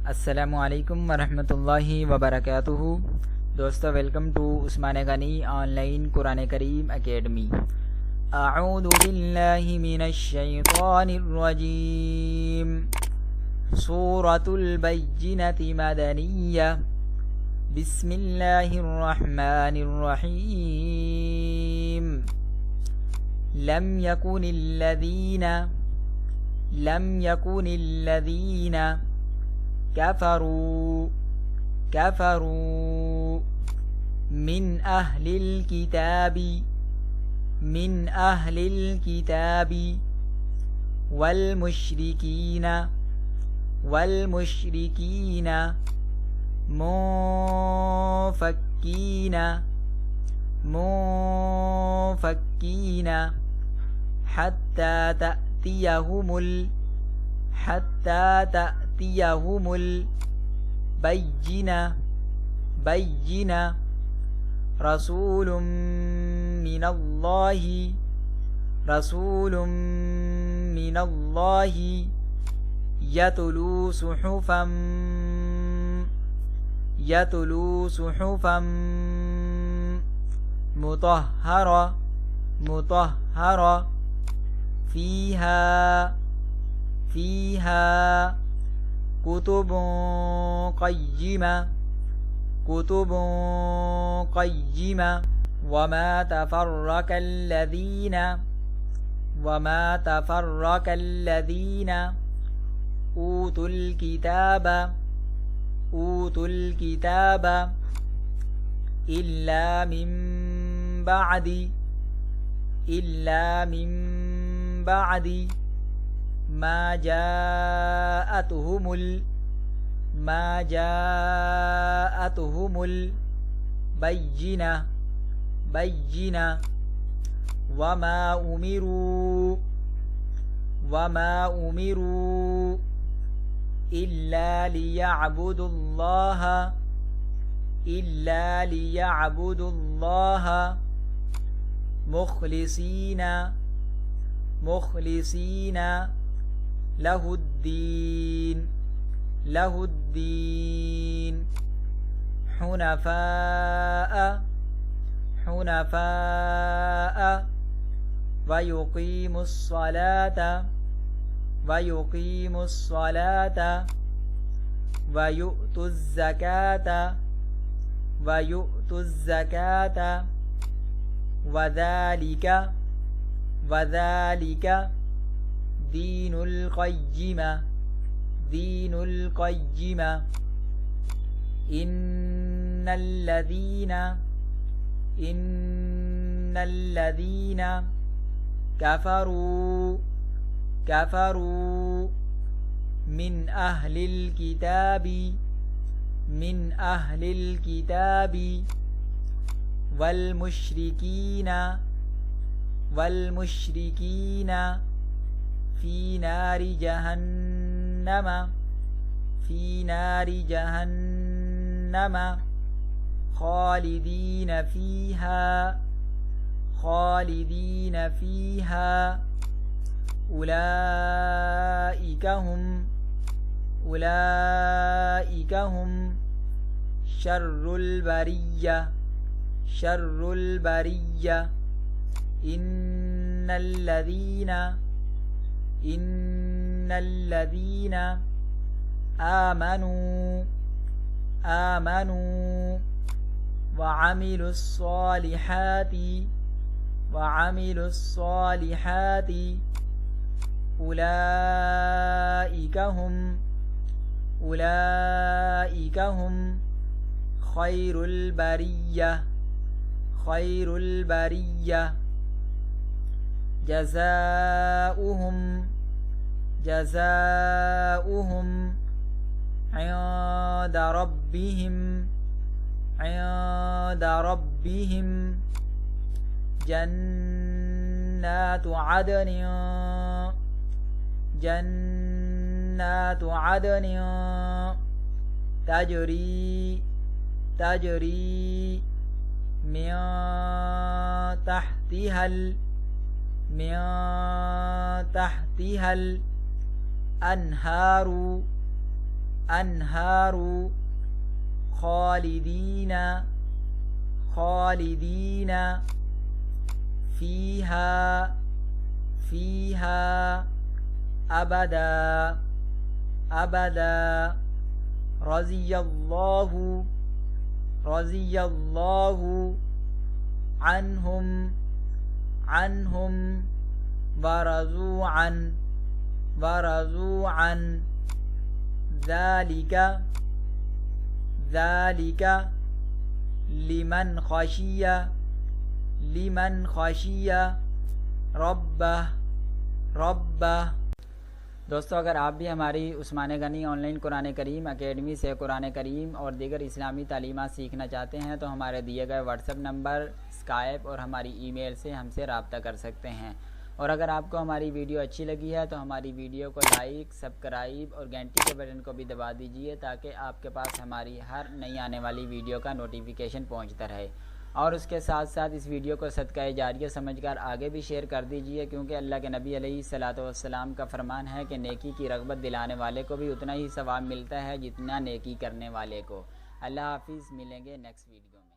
अस्सलामुअलैकुम वरहमतुल्लाहि वबरकातुहू। दोस्तों, welcome to Usman Ghani online Quran Karim academy. अऊज़ु बिल्लाहि मिनश शैतानिर रजीम। सूरतुल बय्यिनति मदनिय्या। बिस्मिल्लाहिर रहमानिर रहीम। लम यकुनिल्लज़ीना कफरू मिन अहलिल किताबी वल मुश्रिकीना मुफक्कीना हत्ता तअतियहुमुल बय्यिना रसूलुम मिनल्लाहि यतलू सुहुफम मुतहहरा फीहा कुतुबुन क़य्यिमा वमा तफ़र्रक़ल्लज़ीना ऊतुल किताबा इल्ला मिन बाअदि मा जाअतहुमुल बय्यिना वमा उमिरू इल्ला लियअबुदुल्लाहा मुखलिसीना लहुद्दीन हुनफाअ वयुक़ीमुस्सलाता वयु'तुज़्ज़काता वज़ालिका दीनुल क़य्यिमा इन्नल्लज़ीना कफ़रू मिन अहलिल किताबी वल मुश्रिकीना फी नारि जहन्नम खालिदीन फीहा उलाइका हुम शर्रुल बरिय्या इन्नल्लज़ीना आमनू वअमिलुस्सॉलिहाति उलाइका हुम खैरुल बरिय्या जज़ाउहुम इंद रब्बिहिम जन्नातु अदन तजरी मिन तहतिहल अनहारु अन्हारु खालिदीना खालिदीना फीहा फीहा अबदा अबदा रज़ियल्लाहु रज़ियल्लाहु अन्हुम अन्हुम वरज़ू अन ज़ालिका ज़ालिका लिमन खशिया रब्बह रब्बह। दोस्तों, अगर आप भी हमारी उस्मान गनी ऑनलाइन कुरान करीम एकेडमी से कुरान करीम और दीगर इस्लामी तालीमात सीखना चाहते हैं तो हमारे दिए गए व्हाट्सएप नंबर, स्काइप और हमारी ईमेल से हमसे रब्ता कर सकते हैं। और अगर आपको हमारी वीडियो अच्छी लगी है तो हमारी वीडियो को लाइक, सब्सक्राइब और घंटी के बटन को भी दबा दीजिए ताकि आपके पास हमारी हर नई आने वाली वीडियो का नोटिफिकेशन पहुंचता रहे। और उसके साथ साथ इस वीडियो को सदका जारिया समझकर आगे भी शेयर कर दीजिए, क्योंकि अल्लाह के नबी अलैहिस्सलातु वस्सलाम का फरमान है कि नेकी की रग़बत दिलाने वाले को भी उतना ही सवाब मिलता है जितना नेकी करने वाले को। अल्लाह हाफिज़, मिलेंगे नेक्स्ट वीडियो में।